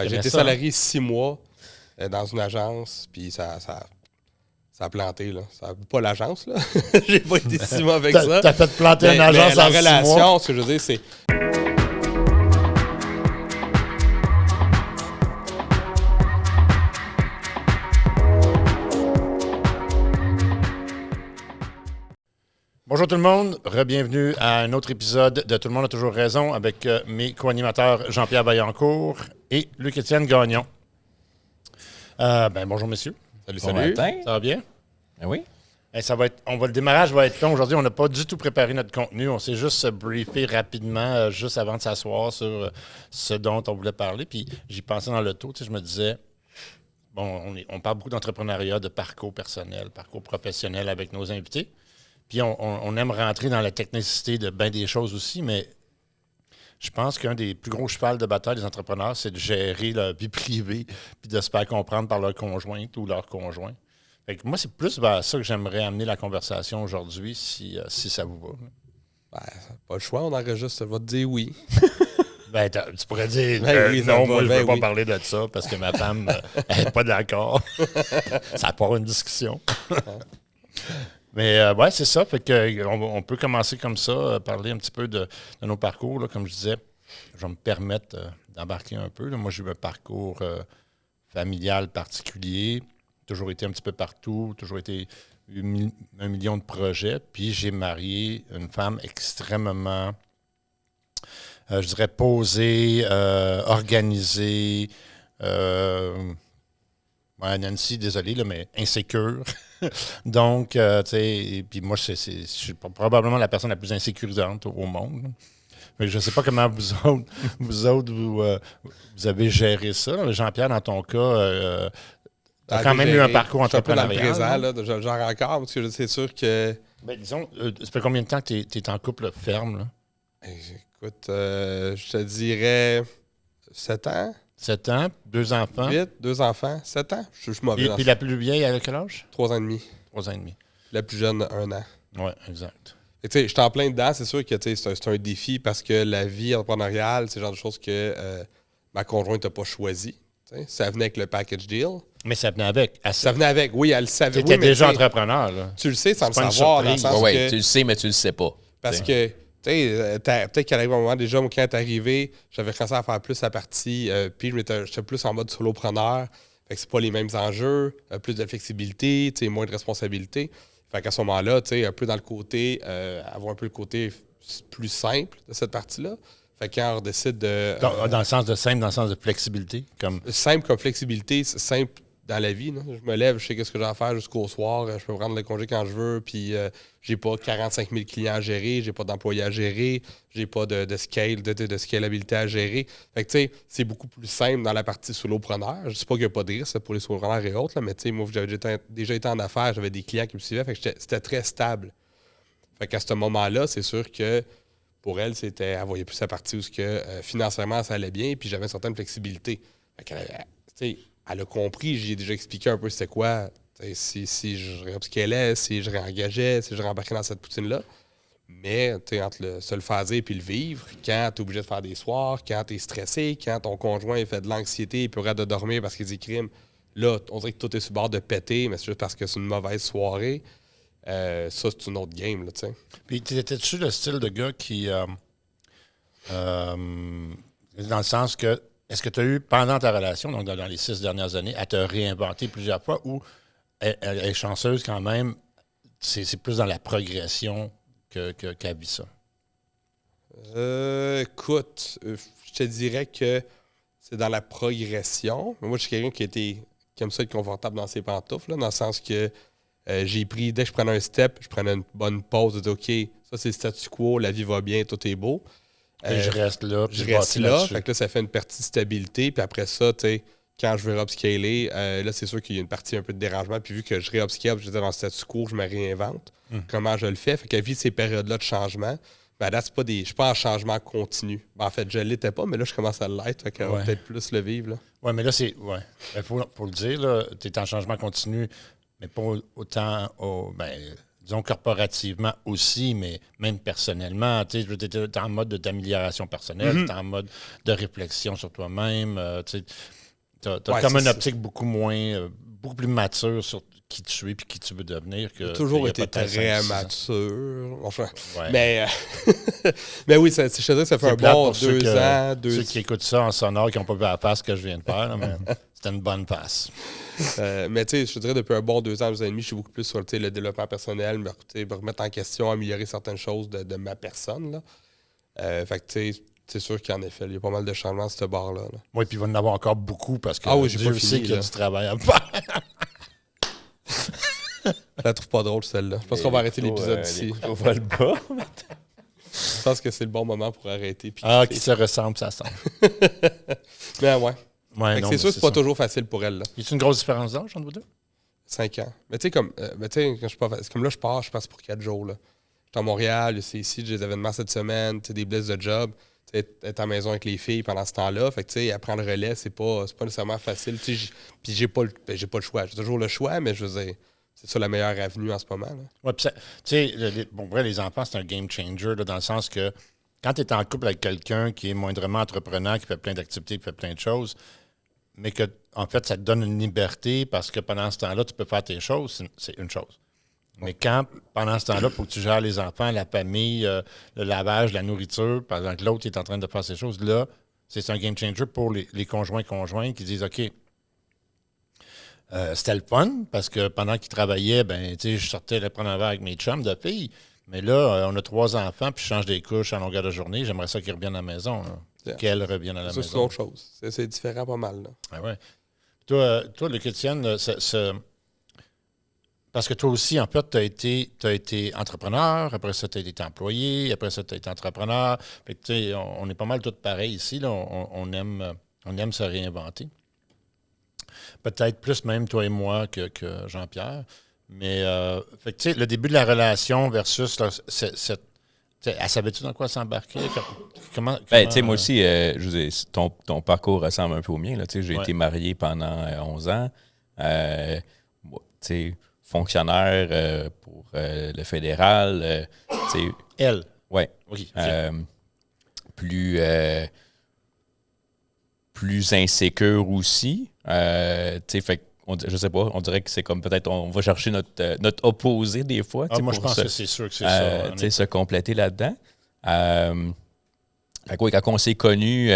J'ai été salarié 6 mois dans une agence, puis ça a planté, là. Ça pas l'agence, là. J'ai pas été 6 mois avec ça. T'as fait planter une agence la en 6 relation, mois. ce que je veux dire, c'est... Bonjour tout le monde, bienvenue à un autre épisode de Tout le monde a toujours raison avec mes co-animateurs Jean-Pierre Vaillancourt et Luc-Étienne Gagnon. Bonjour messieurs. Salut, Bon salut. matin. Ça va bien? Oui. Le démarrage va être long aujourd'hui. On n'a pas du tout préparé notre contenu. On s'est juste briefé rapidement, juste avant de s'asseoir sur ce dont on voulait parler. Puis j'y pensais dans l'auto. Je me disais, bon, on parle beaucoup d'entrepreneuriat, de parcours personnel, parcours professionnel avec nos invités. Puis on aime rentrer dans la technicité de bien des choses aussi, mais je pense qu'un des plus gros chevals de bataille des entrepreneurs, c'est de gérer leur vie privée puis de se faire comprendre par leur conjointe ou leur conjoint. Fait que moi, c'est plus vers ça que j'aimerais amener la conversation aujourd'hui, si ça vous va. Pas le choix, on enregistre, va te dire oui. Tu pourrais dire oui, non, moi, je ne veux pas oui. parler de ça parce que ma femme n'est pas d'accord. Ça part une discussion. Mais c'est ça. Fait que on peut commencer comme ça, parler un petit peu de nos parcours. Là, comme je disais, je vais me permettre d'embarquer un peu. Là. Moi, j'ai eu un parcours familial particulier. Toujours été un petit peu partout. Toujours été un million de projets. Puis j'ai marié une femme extrêmement, je dirais, posée, organisée. Nancy, désolé, là, mais insécure. Donc, tu sais, puis moi, je suis probablement la personne la plus insécurisante au monde. Là. Mais je ne sais pas comment vous avez géré ça. Jean-Pierre, dans ton cas, tu as quand même eu un parcours entrepreneurial. Je suis un peu dans le présent, là, genre encore, parce que c'est sûr que... Disons, ça fait combien de temps que tu es en couple ferme? Là? Écoute, je te dirais 7 ans. 7 ans, 2 enfants. 8, 2 enfants, 7 ans. Je suis mauvais. Puis la plus vieille, elle a quel âge? 3 ans et demi. 3 ans et demi. La plus jeune, 1 an. Oui, exact. Tu sais, je suis en plein dedans. C'est sûr que c'est un défi parce que la vie entrepreneuriale, c'est le genre de choses que ma conjointe n'a pas choisi. T'sais. Ça venait avec le package deal. Mais ça venait avec. Ça venait avec, oui, elle le savait. Tu étais oui, déjà entrepreneur, là. Tu le sais sans le pas une savoir. Dans le surprise. sens Oui, que, tu le sais, mais tu le sais pas. parce t'sais. que, tu sais, peut-être qu'elle arrive un moment, déjà, moi, quand elle est arrivée, j'avais commencé à faire plus la partie, puis j'étais plus en mode solopreneur. Fait que c'est pas les mêmes enjeux, plus de flexibilité, tu sais, moins de responsabilité. Fait qu'à ce moment-là, tu sais, un peu dans le côté, avoir un peu le côté plus simple de cette partie-là. Fait que quand on décide de... Dans le sens de simple, dans le sens de flexibilité. Simple comme flexibilité, c'est simple dans la vie. Là. Je me lève, je sais ce que j'ai à faire jusqu'au soir. Je peux prendre le congé quand je veux. Puis j'ai pas 45 000 clients à gérer. J'ai pas d'employés à gérer. J'ai pas de scale, de scalabilité à gérer. Fait que tu sais, c'est beaucoup plus simple dans la partie solopreneur. Je dis pas qu'il n'y a pas de risque pour les solopreneurs et autres. Là, mais tu sais, moi, j'avais déjà été en affaires. J'avais des clients qui me suivaient. Fait que c'était très stable. Fait qu'à ce moment-là, c'est sûr que pour elle, elle voyait plus sa partie où financièrement, ça allait bien. Puis j'avais une certaine flexibilité. Fait qu'elle, tu sais, elle a compris, j'ai déjà expliqué un peu c'était quoi, si je réupscalais, si je réengageais, si je rembarquais dans cette poutine-là. Mais entre se le faire dire et le vivre, quand tu es obligé de faire des soirs, quand tu es stressé, quand ton conjoint il fait de l'anxiété, il peut arrêter de dormir parce qu'il dit crime, là, on dirait que tout est sur le bord de péter, mais c'est juste parce que c'est une mauvaise soirée. Ça, c'est une autre game, là, tu sais. Puis, étais-tu le style de gars qui, dans le sens que, est-ce que tu as eu, pendant ta relation, donc dans les 6 dernières années, à te réinventer plusieurs fois ou elle est chanceuse quand même, c'est plus dans la progression qu'elle vit ça? Écoute, je te dirais que c'est dans la progression. Moi, je suis quelqu'un qui aime ça être confortable dans ses pantoufles, là, dans le sens que j'ai pris, dès que je prenais un step, je prenais une bonne pause, de dire OK, ça c'est le statu quo, la vie va bien, tout est beau. Je reste là. Je reste là. Fait que là, ça fait une partie de stabilité. Puis après ça, tu sais, quand je veux upscaler, là, c'est sûr qu'il y a une partie un peu de dérangement. Puis vu que je réupscale, j'étais dans le statu quo, je me réinvente. Comment je le fais? Fait qu'à vie de ces périodes-là de changement, là, je suis pas en changement continu. En fait, je ne l'étais pas, mais là, je commence à l'être. Fait qu'on va peut-être plus le vivre. Là. Oui, mais là, c'est. Ouais. Il faut le dire, tu es en changement continu, mais pas autant. disons, corporativement aussi, mais même personnellement. Tu es en mode d'amélioration personnelle, tu es en mode de réflexion sur toi-même. Tu as comme une optique beaucoup plus mature sur qui tu es et qui tu veux devenir. J'ai toujours été très mature. Enfin, ouais. mais oui, je te dirais que ça fait un bon 2 ans. Ceux qui écoutent ça en sonore, qui n'ont pas vu la passe que je viens de faire, là, mais c'était une bonne passe. Mais tu sais, je te dirais depuis un bon 2 ans, 2 ans et demi, je suis beaucoup plus sur le développement personnel, me remettre en question, améliorer certaines choses de ma personne. Là. Fait que tu sais, c'est sûr qu'en effet, il y a pas mal de changements à ce bar-là. Là. Oui, puis il va en avoir encore beaucoup parce que j'ai Dieu pas fini, sait qu'il y a du travail à faire. Je la trouve pas drôle, celle-là. Je pense qu'on va arrêter l'épisode ici. On va le bas. Je pense que c'est le bon moment pour arrêter. Qui se ressemble, ça semble. Mais ouais. Non, c'est sûr que c'est pas toujours facile pour elle. Là. Y a une grosse différence d'âge entre vous deux? 5 ans. Mais tu sais, comme quand je pars, comme là, je passe pour 4 jours. Là. Je suis à Montréal, c'est ici, j'ai des événements cette semaine, des blesses de job. Être à la maison avec les filles pendant ce temps-là. Fait que, tu sais, apprendre le relais, c'est pas nécessairement facile. Puis j'ai pas le choix. J'ai toujours le choix, mais je veux dire, c'est ça la meilleure avenue en ce moment. Oui, puis tu sais, les enfants, c'est un game changer là, dans le sens que quand tu es en couple avec quelqu'un qui est moindrement entrepreneur, qui fait plein d'activités, qui fait plein de choses, mais que, en fait, ça te donne une liberté parce que pendant ce temps-là, tu peux faire tes choses, c'est une chose. Mais quand, pendant ce temps-là, il faut que tu gères les enfants, la famille, le lavage, la nourriture, par exemple, l'autre est en train de faire ces choses-là, c'est un game changer pour les conjoints qui disent « OK, c'était le fun, parce que pendant qu'ils travaillaient, je sortais le prendre un verre avec mes chums de filles, mais là, on a 3 enfants, puis je change des couches en longueur de journée, j'aimerais ça qu'ils reviennent à la maison, qu'elles reviennent à la maison. Ça, c'est autre chose. C'est différent pas mal. Là. Ah ouais. Toi, le Chrétienne, parce que toi aussi, en fait, tu as été entrepreneur, après ça, tu as été employé, après ça, tu as été entrepreneur. Fait que, on est pas mal tous pareils ici. Là. On aime se réinventer. Peut-être plus même toi et moi que Jean-Pierre. Mais fait que, le début de la relation versus elle savait-tu dans quoi s'embarquer? Comment moi aussi, ton parcours ressemble un peu au mien. Là, j'ai été marié pendant 11 ans. Fonctionnaire pour le fédéral. Elle? Oui. Okay. Plus insécure aussi. Fait je sais pas, on dirait que c'est comme peut-être on va chercher notre opposé des fois. Moi, je pense que c'est sûr que c'est ça. Se compléter là-dedans. Quand on s'est connus,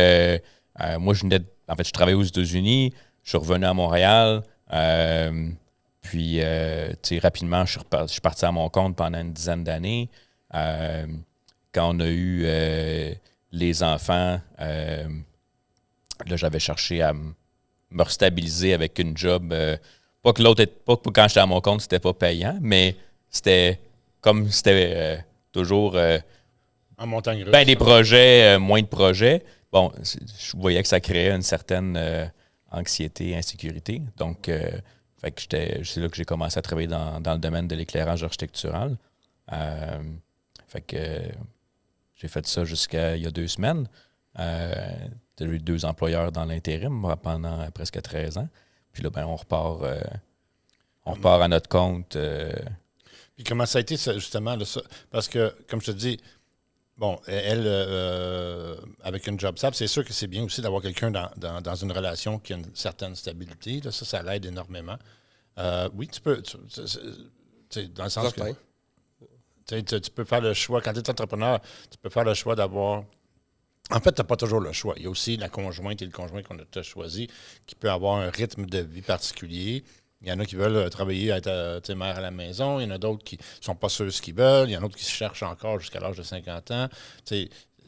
moi, je travaillais aux États-Unis, je suis revenu à Montréal. Puis, rapidement, je suis parti à mon compte pendant une dizaine d'années. Quand on a eu les enfants, là, j'avais cherché à me restabiliser avec une job. Pas que quand j'étais à mon compte, c'était pas payant, mais c'était toujours en montagne russe. Des projets, moins de projets. Bon, je voyais que ça créait une certaine anxiété, insécurité. Donc, c'est là que j'ai commencé à travailler dans le domaine de l'éclairage architectural. Fait que j'ai fait ça jusqu'à il y a 2 semaines. J'ai eu 2 employeurs dans l'intérim pendant presque 13 ans. Puis là, on repart à notre compte. Puis comment ça a été, justement, là, ça? Parce que, comme je te dis, bon, elle, avec une job stable, c'est sûr que c'est bien aussi d'avoir quelqu'un dans une relation qui a une certaine stabilité. Là, ça l'aide énormément. Oui, tu peux. Dans le sens que tu peux faire le choix. Quand tu es entrepreneur, tu peux faire le choix d'avoir. En fait, tu n'as pas toujours le choix. Il y a aussi la conjointe et le conjoint qu'on a choisi qui peut avoir un rythme de vie particulier. Il y en a qui veulent travailler, être mère à la maison. Il y en a d'autres qui ne sont pas sûrs de ce qu'ils veulent. Il y en a d'autres qui se cherchent encore jusqu'à l'âge de 50 ans.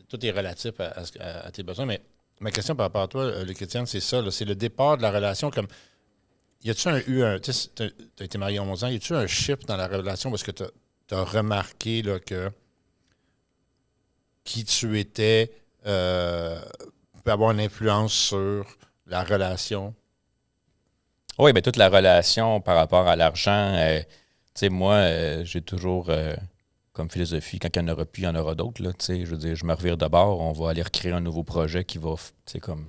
Tout est relatif à tes besoins. Mais ma question par rapport à toi, le Chrétien, c'est ça. Là, c'est le départ de la relation. Comme, y a-tu tu as été marié à 11 ans. Y a-tu un shift dans la relation parce que tu as remarqué là, que qui tu étais peut avoir une influence sur la relation? Oui, toute la relation par rapport à l'argent, moi, j'ai toujours comme philosophie, quand il y en aura plus, il y en aura d'autres. Je veux dire, je me revire de bord, on va aller recréer un nouveau projet qui va comme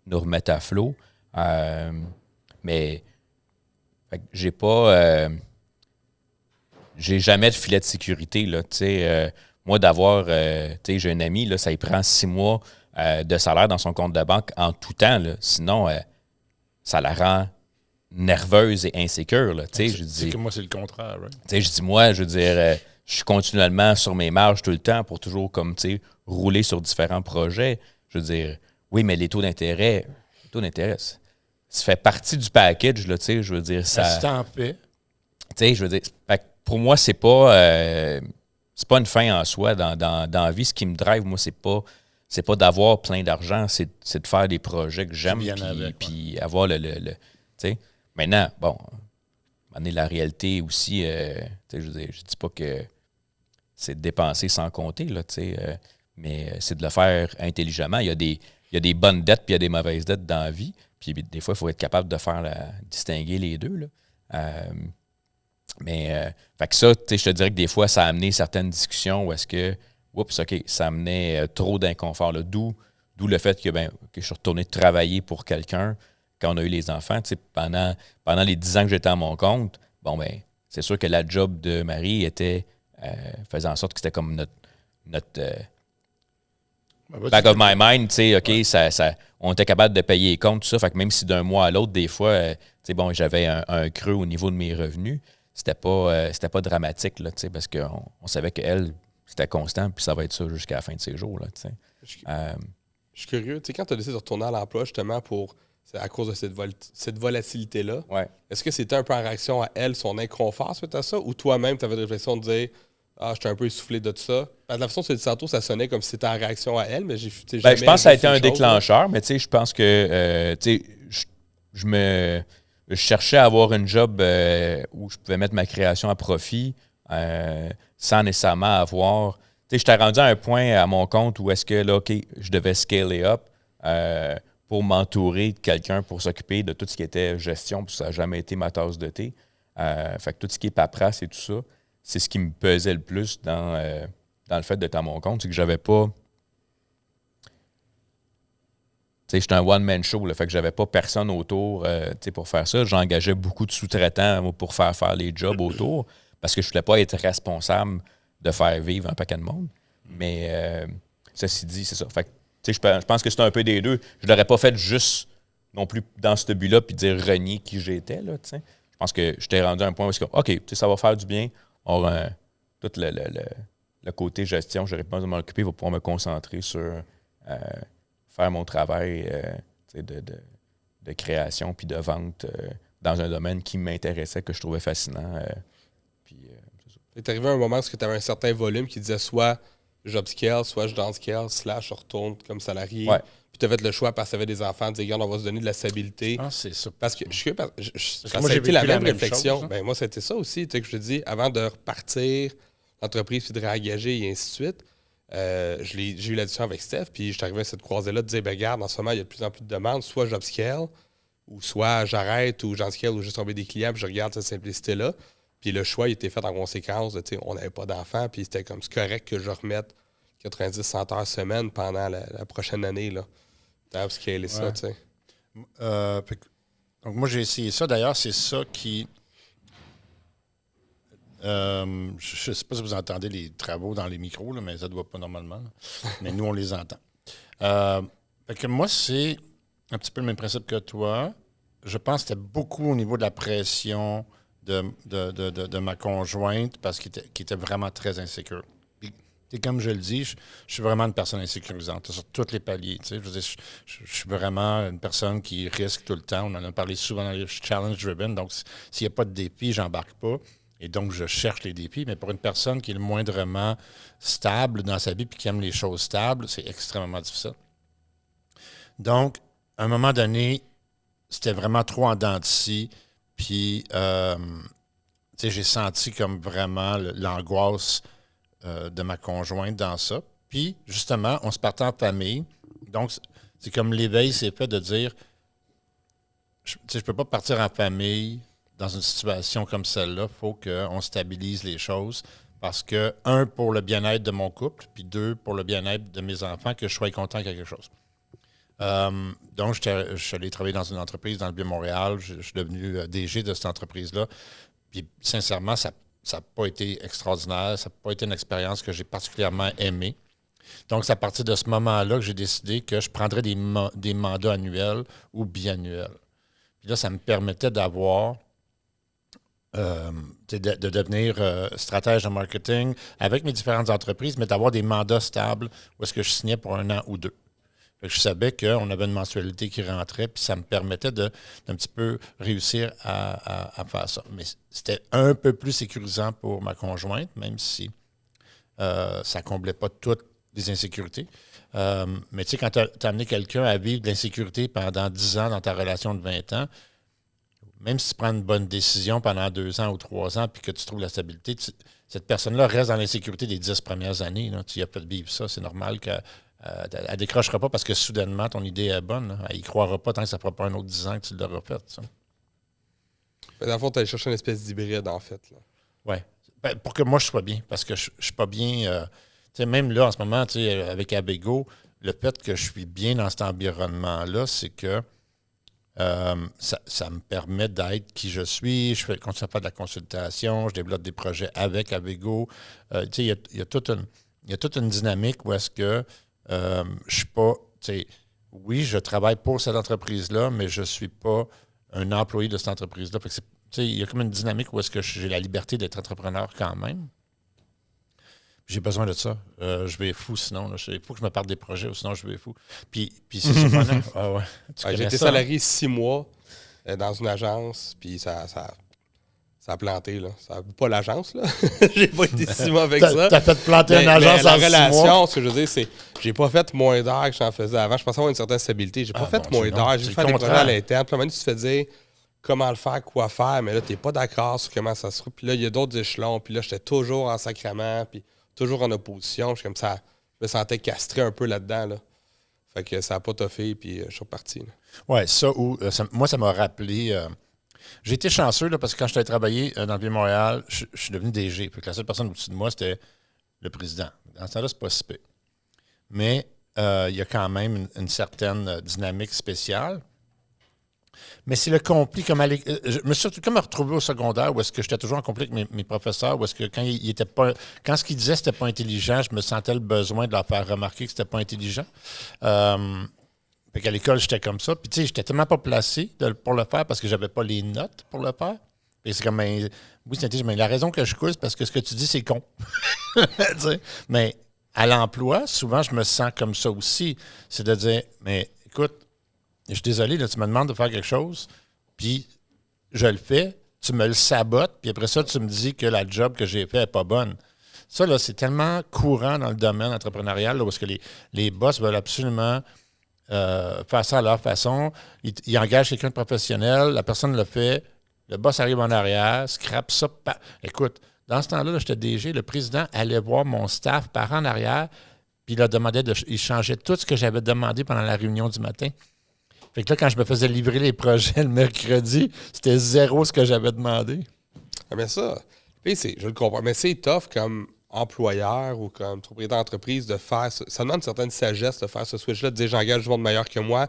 nous remettre à flot. Mais j'ai pas j'ai jamais de filet de sécurité, là, tu sais. Moi, d'avoir, tu sais, j'ai un ami, là, ça lui prend 6 mois de salaire dans son compte de banque en tout temps, là. Sinon, ça la rend nerveuse et insécure, là, tu sais. Je dis que moi, c'est le contraire, right? Tu sais, je dis, moi, je veux dire, je suis continuellement sur mes marges tout le temps pour toujours, comme, tu sais, rouler sur différents projets. Je veux dire, oui, mais les taux d'intérêt, ça fait partie du package, là, tu sais, je veux dire, ça... Si t'en fais. Tu sais, je veux dire, fait que pour moi, c'est pas une fin en soi dans la vie. Ce qui me drive, moi, c'est pas d'avoir plein d'argent, c'est de faire des projets que j'aime, puis avoir le tu sais. Maintenant, bon, la réalité aussi, je veux dire, je dis pas que c'est de dépenser sans compter, là, mais c'est de le faire intelligemment. Il y a des bonnes dettes puis il y a des mauvaises dettes dans la vie. Puis des fois, il faut être capable de distinguer les deux, là. Fait que ça, je te dirais que des fois, ça a amené certaines discussions où est-ce que, oups, OK, ça amenait trop d'inconfort, là. D'où le fait que je suis retourné travailler pour quelqu'un quand on a eu les enfants. Pendant les 10 ans que j'étais à mon compte, c'est sûr que la job de Marie faisait en sorte que c'était comme notre back of my mind, tu sais, OK, ouais. On était capable de payer les comptes, tout ça. Fait que même si d'un mois à l'autre, des fois, j'avais un creux au niveau de mes revenus, c'était pas dramatique, là, tu sais, parce qu'on savait qu'elle, c'était constant, puis ça va être ça jusqu'à la fin de ses jours, là, tu sais. Je suis curieux, tu sais, quand tu as décidé de retourner à l'emploi, justement, à cause de cette volatilité-là, est-ce que c'était un peu en réaction à elle, son inconfort suite à ça, ou toi-même, tu avais une réflexion de dire « Ah, j'étais un peu essoufflé de tout ça ». Parce que la façon dont tu dit tantôt, ça sonnait comme si c'était en réaction à elle, mais j'ai jamais... je pense que ça a été un déclencheur, mais tu sais, je pense que, tu sais, je cherchais à avoir une job où je pouvais mettre ma création à profit sans nécessairement avoir... Tu sais, j'étais rendu à un point à mon compte où est-ce que, là, OK, je devais scaler up pour m'entourer de quelqu'un pour s'occuper de tout ce qui était gestion, puis ça n'a jamais été ma tasse de thé. Fait que tout ce qui est paperasse et tout ça, c'est ce qui me pesait le plus dans le fait d'être à mon compte, c'est que j'avais pas... Tu sais, j'étais un one-man show, là, fait que j'avais pas personne autour pour faire ça. J'engageais beaucoup de sous-traitants pour faire les jobs autour parce que je voulais pas être responsable de faire vivre un paquet de monde. Mais ceci dit, c'est ça. Fait que, tu sais, je pense que c'est un peu des deux. Je l'aurais pas fait juste non plus dans ce but-là puis dire renier qui j'étais, là, tu sais. Je pense que j'étais rendu à un point où OK, tu sais, ça va faire du bien. Or, tout le côté gestion, j'aurais pas besoin de m'en occuper, pour pouvoir me concentrer sur faire mon travail de création puis de vente dans un domaine qui m'intéressait, que je trouvais fascinant. Il est arrivé un moment où tu avais un certain volume qui disait soit job scale, soit je downscale, / je retourne comme salarié. Ouais. Puis tu as fait le choix parce que tu avais des enfants, de dire, regarde, on va se donner de la stabilité. Ah, c'est ça. Parce que ça moi, a j'ai été la vécu même la même réflexion. chose, Moi, c'était ça aussi, tu sais, que je te dis, avant de repartir l'entreprise puis de réengager et ainsi de suite. J'ai eu la discussion avec Steph, puis je suis arrivé à cette croisée-là de dire, regarde, en ce moment, il y a de plus en plus de demandes, soit job scale, ou soit j'arrête, ou job scale, ou juste tomber des clients, puis je regarde cette simplicité-là. Puis le choix, il était fait en conséquence. On n'avait pas d'enfants, puis c'était comme c'est correct que je remette 90-100 heures semaine pendant la prochaine année. Là. T'as upscalé ça, tu sais. Donc, moi, j'ai essayé ça. D'ailleurs, c'est ça qui... je ne sais pas si vous entendez les travaux dans les micros, là, mais ça ne doit pas normalement. Là. Mais nous, on les entend. Fait que moi, c'est un petit peu le même principe que toi. Je pense que c'était beaucoup au niveau de la pression de ma conjointe parce qu'elle était vraiment très insécure. Puis, comme je le dis, je suis vraiment une personne insécurisante sur tous les paliers. Tu sais. Je veux dire, je suis vraiment une personne qui risque tout le temps. On en a parlé souvent dans les challenge-driven. Donc, s'il n'y a pas de défi, j'embarque pas. Et donc, je cherche les défis. Mais pour une personne qui est le moindrement stable dans sa vie et qui aime les choses stables, c'est extrêmement difficile. Donc, à un moment donné, c'était vraiment trop en dents de scie. Puis, tu sais, j'ai senti comme vraiment l'angoisse de ma conjointe dans ça. Puis, justement, on se partait en famille. Donc, c'est comme l'éveil s'est fait de dire, tu sais, je peux pas partir en famille dans une situation comme celle-là. Il faut qu'on stabilise les choses parce que, un, pour le bien-être de mon couple, puis deux, pour le bien-être de mes enfants, que je sois content de quelque chose. Donc, je suis allé travailler dans une entreprise dans le Vieux-Montréal. Je suis devenu DG de cette entreprise-là. Puis, sincèrement, ça ça n'a pas été extraordinaire, ça n'a pas été une expérience que j'ai particulièrement aimée. Donc, c'est à partir de ce moment-là que j'ai décidé que je prendrais des mandats annuels ou biannuels. Puis là, ça me permettait d'avoir, de devenir stratège de marketing avec mes différentes entreprises, mais d'avoir des mandats stables où est-ce que je signais pour 1 an ou 2. Fait que je savais qu'on avait une mensualité qui rentrait, puis ça me permettait d'un petit peu réussir à faire ça. Mais c'était un peu plus sécurisant pour ma conjointe, même si ça ne comblait pas toutes les insécurités. Mais tu sais, quand tu as amené quelqu'un à vivre de l'insécurité pendant 10 ans dans ta relation de 20 ans, même si tu prends une bonne décision pendant 2 ans ou 3 ans puis que tu trouves la stabilité, cette personne-là reste dans l'insécurité des 10 premières années. Là. Tu y as fait vivre ça. C'est normal qu'elle ne décrochera pas parce que soudainement, ton idée est bonne. Là. Elle n'y croira pas tant que ça ne fera pas un autre 10 ans que tu l'auras fait. Ça. Dans le fond, tu allais chercher une espèce d'hybride, en fait. Oui. Ben, pour que moi, je sois bien. Parce que je ne suis pas bien... même là, en ce moment, avec Abego, le fait que je suis bien dans cet environnement-là, c'est que ça me permet d'être qui je suis. Je continue à faire de la consultation, je développe des projets avec Abego. Il y a toute une dynamique où est-ce que je suis pas... Oui, je travaille pour cette entreprise-là, mais je ne suis pas un employé de cette entreprise-là. Il y a comme une dynamique où est-ce que j'ai la liberté d'être entrepreneur quand même. J'ai besoin de ça. Je vais fou sinon. Il faut que je me parle des projets ou sinon je vais fou. Puis c'est surprenant. Ah ouais. J'ai été salarié 6 mois dans une agence, puis ça a planté. Là. Ça pas l'agence, là. J'ai pas été 6 mois avec ça. T'as fait planter une agence en en 6 mois. La relation, ce que je veux dire, c'est j'ai pas fait moins d'heures que j'en faisais avant. Je pensais avoir une certaine stabilité. J'ai pas fait moins d'heures. J'ai fait des projets à l'interne. Puis maintenant, tu te fais dire comment le faire, quoi faire, mais là, t'es pas d'accord sur comment ça se fait. Puis là, il y a d'autres échelons. Puis là, j'étais toujours en sacrement. Puis toujours en opposition. Je me sentais castré un peu là-dedans. Là. Fait que ça n'a pas toffé, puis je suis reparti. Oui, moi, ça m'a rappelé... j'ai été chanceux, là, parce que quand je suis allé travailler dans le Vieux-Montréal, je suis devenu DG. Fait que la seule personne au-dessus de moi, c'était le président. Dans ce temps-là, c'est pas si pire. Mais il y a quand même une certaine dynamique spéciale. Mais c'est le conflit. Je me suis surtout retrouvé au secondaire où est-ce que j'étais toujours en conflit avec mes professeurs, où est-ce que quand ce qu'ils disaient c'était pas intelligent, je me sentais le besoin de leur faire remarquer que c'était pas intelligent. Fait qu'à l'école, j'étais comme ça. Puis tu sais, j'étais tellement pas placé pour le faire parce que j'avais pas les notes pour le faire. Puis c'est comme, oui, c'est intelligent, mais la raison que je coule, c'est parce que ce que tu dis, c'est con. Mais à l'emploi, souvent, je me sens comme ça aussi. C'est de dire, mais écoute, je suis désolé, là, tu me demandes de faire quelque chose, puis je le fais, tu me le sabotes, puis après ça, tu me dis que la job que j'ai faite n'est pas bonne. Ça, là, c'est tellement courant dans le domaine entrepreneurial, là, parce que les boss veulent absolument faire ça à leur façon. Ils engagent quelqu'un de professionnel, la personne le fait, le boss arrive en arrière, scrape ça. Écoute, dans ce temps-là, j'étais DG, le président allait voir mon staff par en arrière, puis il changeait tout ce que j'avais demandé pendant la réunion du matin. Fait que là, quand je me faisais livrer les projets le mercredi, c'était 0 ce que j'avais demandé. Ah, mais ça, je le comprends, mais c'est tough comme employeur ou comme propriétaire d'entreprise de faire ça. Ça demande une certaine sagesse de faire ce switch-là, de dire j'engage du monde meilleur que moi,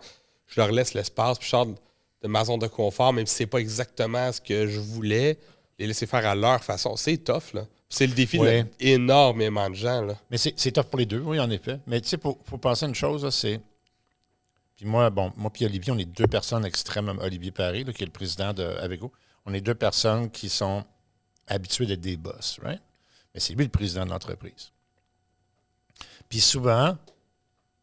je leur laisse l'espace, puis je sors de ma zone de confort, même si c'est pas exactement ce que je voulais, les laisser faire à leur façon. C'est tough, là. C'est le défi d'énormément de gens, là. Mais c'est tough pour les deux, oui, en effet. Mais tu sais, faut penser à une chose, là, c'est... Puis moi puis Olivier, on est 2 personnes extrêmes. Olivier Paré, là, qui est le président de Abego, on est 2 personnes qui sont habituées d'être des boss, right? Mais c'est lui le président de l'entreprise. Puis souvent,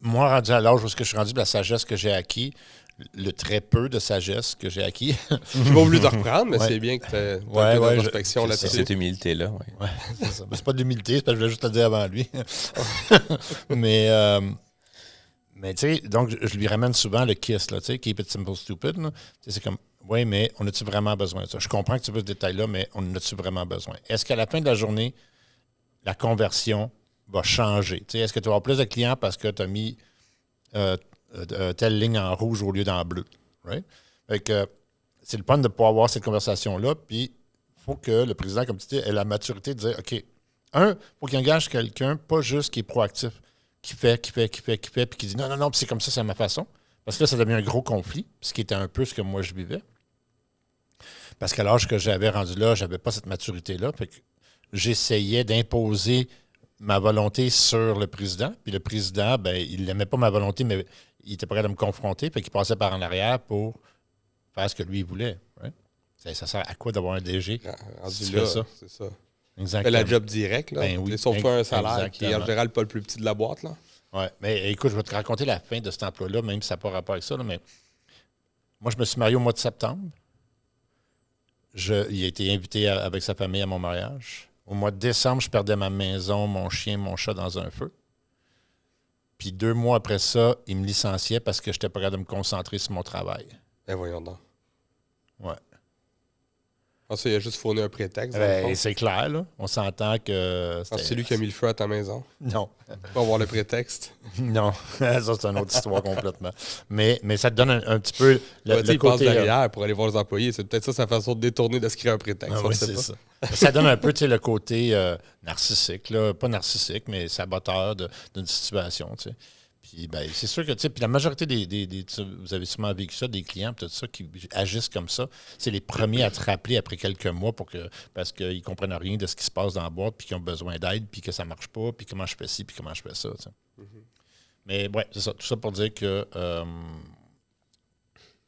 moi, rendu à l'âge où je suis rendu, de la sagesse que j'ai acquis, le très peu de sagesse que j'ai acquis. Je suis pas voulu te reprendre, mais c'est bien que tu aies une introspection là-dessus. Cette humilité-là, oui. Ouais, c'est ça. C'est pas de l'humilité, c'est parce que je voulais juste te le dire avant lui. Mais tu sais, donc, je lui ramène souvent le KISS, là, tu sais, Keep it simple, stupid. C'est comme, oui, mais on a-tu vraiment besoin de ça? Je comprends que tu veux ce détail-là, mais on a-tu vraiment besoin? Est-ce qu'à la fin de la journée, la conversion va changer? Tu sais, est-ce que tu vas avoir plus de clients parce que tu as mis telle ligne en rouge au lieu d'en bleu? Right? Fait que c'est le point de pouvoir avoir cette conversation-là, puis il faut que le président, comme tu dis, ait la maturité de dire, OK, il faut qu'il engage quelqu'un, pas juste qui est proactif, qui fait, puis qui dit non, puis c'est comme ça, c'est à ma façon. Parce que là, ça devient un gros conflit, ce qui était un peu ce que moi je vivais. Parce qu'à l'âge que j'avais rendu là, j'avais pas cette maturité-là. Fait que j'essayais d'imposer ma volonté sur le président. Puis le président, ben, il n'aimait pas ma volonté, mais il était prêt à me confronter. Fait qu'il passait par en arrière pour faire ce que lui, il voulait. Right? Ça sert à quoi d'avoir un DG? Rendu Si tu là, fais ça. c'est ça. Exactement. Fais la job direct, là. Ben oui, Sauf un salaire qui est en exactement. général pas le plus petit de la boîte, là. Oui, mais écoute, je vais te raconter la fin de cet emploi-là, même si ça n'a pas rapport avec ça. Là, mais moi, je me suis marié au mois de septembre. Il a été invité avec sa famille à mon mariage. Au mois de décembre, je perdais ma maison, mon chien, mon chat dans un feu. Puis 2 mois après ça, il me licenciait parce que je n'étais pas capable de me concentrer sur mon travail. Ben voyons donc. Ouais. Il a juste fourni un prétexte. Dans le fond. C'est clair, là. On s'entend que. C'est lui qui a mis le feu à ta maison. Non. Pour avoir le prétexte. Non. Ça, c'est une autre histoire complètement. Mais ça te donne un petit peu Il passe côté. derrière pour aller voir les employés. C'est peut-être ça sa façon de détourner de se créer un prétexte. Oui, c'est ça. Ça donne un peu le côté narcissique, là. Pas narcissique, mais saboteur d'une situation. T'sais. Puis ben, c'est sûr que puis la majorité vous avez sûrement vécu ça, des clients tout ça qui agissent comme ça, c'est les premiers à te rappeler après quelques mois parce qu'ils ne comprennent rien de ce qui se passe dans la boîte, puis qu'ils ont besoin d'aide, puis que ça ne marche pas, puis comment je fais ci, puis comment je fais ça. Mm-hmm. Mais ouais, c'est ça. Tout ça pour dire que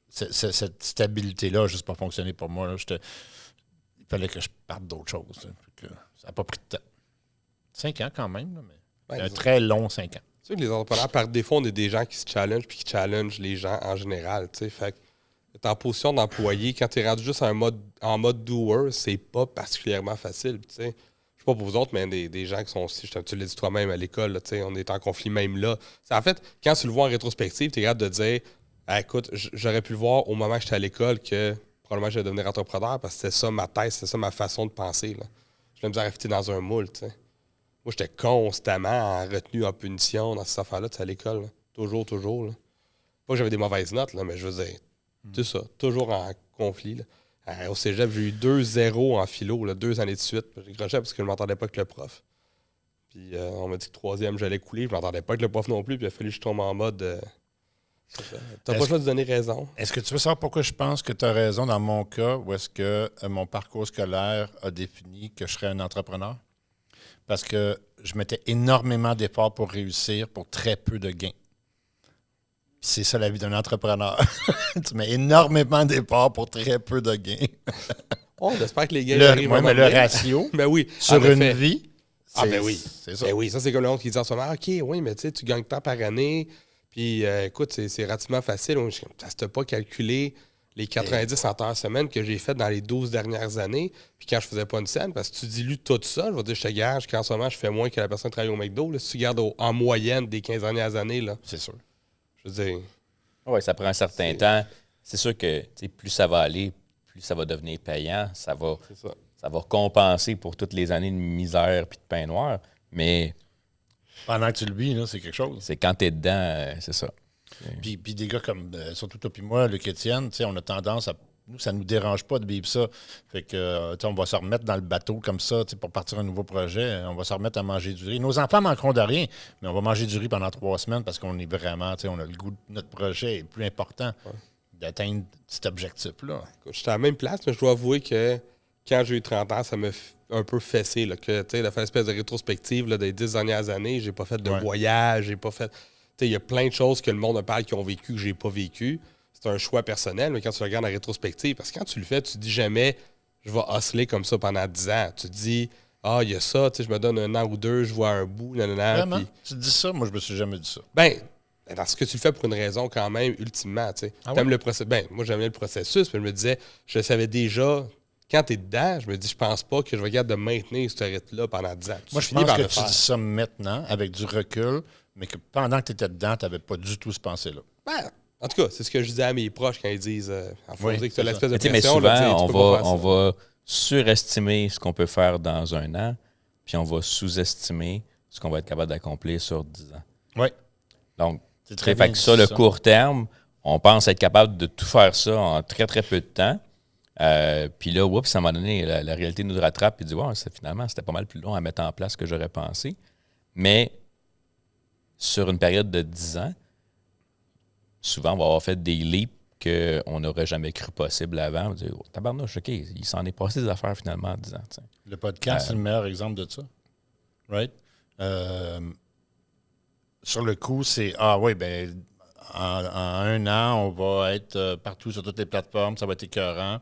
cette stabilité-là n'a juste pas fonctionné pour moi. Là. Il fallait que je parte d'autre chose. Ça n'a pas pris de temps. 5 ans quand même, là, mais un très long 5 ans. Tu sais que les entrepreneurs, par défaut, on est des gens qui se challengent puis qui challengent les gens en général. T'sais. Fait que t'es en position d'employé, quand tu es rendu juste en mode doer, c'est pas particulièrement facile. T'sais. Je sais pas pour vous autres, mais des gens qui sont aussi, tu l'as dit toi-même à l'école, là, on est en conflit même là. En fait, quand tu le vois en rétrospective, tu es capable de dire écoute, j'aurais pu le voir au moment que j'étais à l'école que probablement je vais devenir entrepreneur parce que c'était ça ma thèse, c'était ça ma façon de penser. Là. Je voulais me dire fitter dans un moule. T'sais. Moi, j'étais constamment en retenue, en punition dans cette affaire-là, à l'école. Là. Toujours. Là. Pas que j'avais des mauvaises notes, là, mais je veux dire, tout ça. Toujours en conflit. Là. Au cégep, j'ai eu 2-0 en philo, là, 2 années de suite. J'ai croché parce que je ne m'entendais pas avec le prof. Puis on m'a dit que 3e, j'allais couler. Je ne m'entendais pas avec le prof non plus. Puis il a fallu que je tombe en mode... T'as pas le choix de donner raison. Est-ce que tu veux savoir pourquoi je pense que tu as raison dans mon cas ou est-ce que mon parcours scolaire a défini que je serais un entrepreneur? Parce que je mettais énormément d'efforts pour réussir pour très peu de gains. C'est ça la vie d'un entrepreneur. Tu mets énormément d'efforts pour très peu de gains. J'espère que les gains arrivent. Oui, mais le ratio ben oui, sur une vie, ben oui. C'est ça. Ben oui, ça c'est comme le monde qui dit en ce moment, OK, oui, mais tu gagnes tant par année, puis écoute, c'est relativement facile. Ça ne t'a pas calculé les 90 en heures semaine que j'ai fait dans les 12 dernières années, puis quand je faisais pas une scène, parce que tu dilues tout ça, je vais dire, je te gage qu'en ce moment, je fais moins que la personne qui travaille au McDo. Là, si tu regardes en moyenne des 15 dernières années, là, c'est sûr. Je veux dire... Oui, ça prend un certain temps. C'est sûr que plus ça va aller, plus ça va devenir payant. Ça va compenser pour toutes les années de misère et de pain noir, mais... Pendant que tu le vis, là, c'est quelque chose. C'est quand tu es dedans, c'est ça. Puis des gars comme, surtout toi et moi, Luc Étienne, on a tendance à... Nous, ça ne nous dérange pas de vivre ça. Fait que, on va se remettre dans le bateau comme ça, pour partir un nouveau projet. On va se remettre à manger du riz. Nos enfants manqueront de rien, mais on va manger du riz pendant 3 semaines parce qu'on est vraiment, on a le goût de notre projet est plus important d'atteindre cet objectif-là. J'étais à la même place, mais je dois avouer que quand j'ai eu 30 ans, ça m'a un peu fessé. Là, que, de faire une espèce de rétrospective là, des 10 dernières années. J'ai pas fait de voyage, j'ai pas fait... Il y a plein de choses que le monde me parle qui ont vécu que j'ai pas vécu. C'est un choix personnel, mais quand tu regardes en rétrospective, parce que quand tu le fais, tu te dis jamais je vais hustler comme ça pendant 10 ans. Tu te dis il y a ça, je me donne 1 an ou 2, je vois un bout, nanana. Vraiment? Puis... Tu te dis ça? Moi, je me suis jamais dit ça. Parce que tu le fais pour une raison quand même, ultimement. T'aimes le processus. Moi, j'aimais le processus, mais je me disais, je savais déjà, quand tu es dedans, je me dis, je pense pas que je vais garder de maintenir ce rythme-là pendant 10 ans. Moi, je pense que tu dis ça maintenant, avec du recul, mais que pendant que tu étais dedans, tu n'avais pas du tout ce pensée-là. En tout cas, c'est ce que je disais à mes proches quand ils disent que tu as l'espèce de pression. Mais souvent, là, on va surestimer ce qu'on peut faire dans 1 an, puis on va sous-estimer ce qu'on va être capable d'accomplir sur 10 ans. Oui. Donc, fait que ça, le court terme, on pense être capable de tout faire ça en très, très peu de temps. Puis là, ça m'a donné, la réalité nous rattrape et dit finalement, c'était pas mal plus long à mettre en place que j'aurais pensé. Mais sur une période de 10 ans, souvent, on va avoir fait des leaps qu'on n'aurait jamais cru possible avant. On va dire, tabarnouche, OK, il s'en est passé des affaires finalement en 10 ans. T'sais. Le podcast, c'est le meilleur exemple de ça. Right? Sur le coup, c'est oui, ben en 1 an, on va être partout sur toutes les plateformes, ça va être écœurant,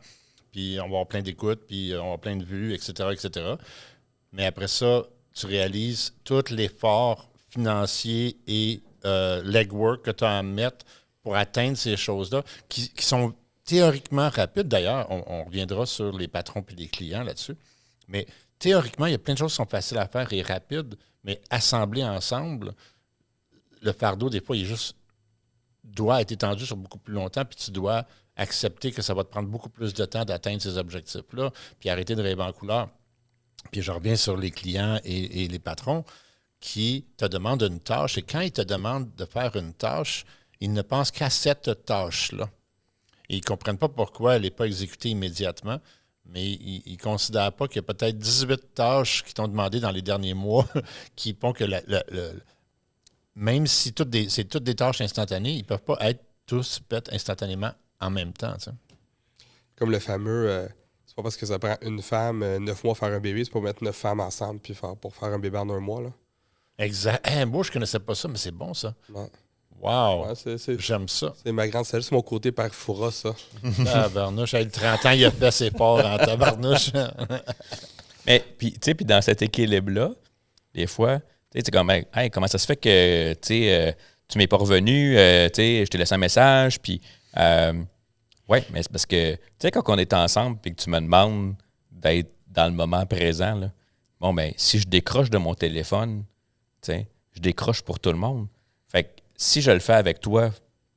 puis on va avoir plein d'écoutes, puis on va avoir plein de vues, etc., etc. Mais après ça, tu réalises tout l'effort financier et legwork que tu as à mettre pour atteindre ces choses-là, qui sont théoriquement rapides. D'ailleurs, on reviendra sur les patrons et les clients là-dessus. Mais théoriquement, il y a plein de choses qui sont faciles à faire et rapides, mais assemblées ensemble, le fardeau, des fois, doit être étendu sur beaucoup plus longtemps, puis tu dois accepter que ça va te prendre beaucoup plus de temps d'atteindre ces objectifs-là, puis arrêter de rêver en couleur. Puis je reviens sur les clients et les patrons qui te demandent une tâche, et quand ils te demandent de faire une tâche, ils ne pensent qu'à cette tâche-là. Et ils ne comprennent pas pourquoi elle n'est pas exécutée immédiatement, mais ils ne considèrent pas qu'il y a peut-être 18 tâches qui t'ont demandé dans les derniers mois qui font que même si c'est toutes des tâches instantanées, ils ne peuvent pas être tous faits instantanément en même temps. Tu sais. Comme le fameux, c'est pas parce que ça prend une femme 9 mois faire un bébé, c'est pour mettre 9 femmes ensemble pour faire un bébé en 1 mois. Là. Exact. Moi, je ne connaissais pas ça, mais c'est bon, ça. Ouais. Wow! Ouais, j'aime ça. C'est ma grande sagesse, c'est mon côté père Foura, ça. Tabarnouche, à 30 ans, il a fait ses ports en tabarnouche. Mais, puis, tu sais, dans cet équilibre-là, des fois, tu sais, c'est comme, hey, comment ça se fait que, tu m'es pas revenu, je t'ai laissé un message, puis, ouais, mais c'est parce que, tu sais, quand on est ensemble, puis que tu me demandes d'être dans le moment présent, là, bon, ben, si je décroche de mon téléphone, tu sais, je décroche pour tout le monde. Fait que, si je le fais avec toi, il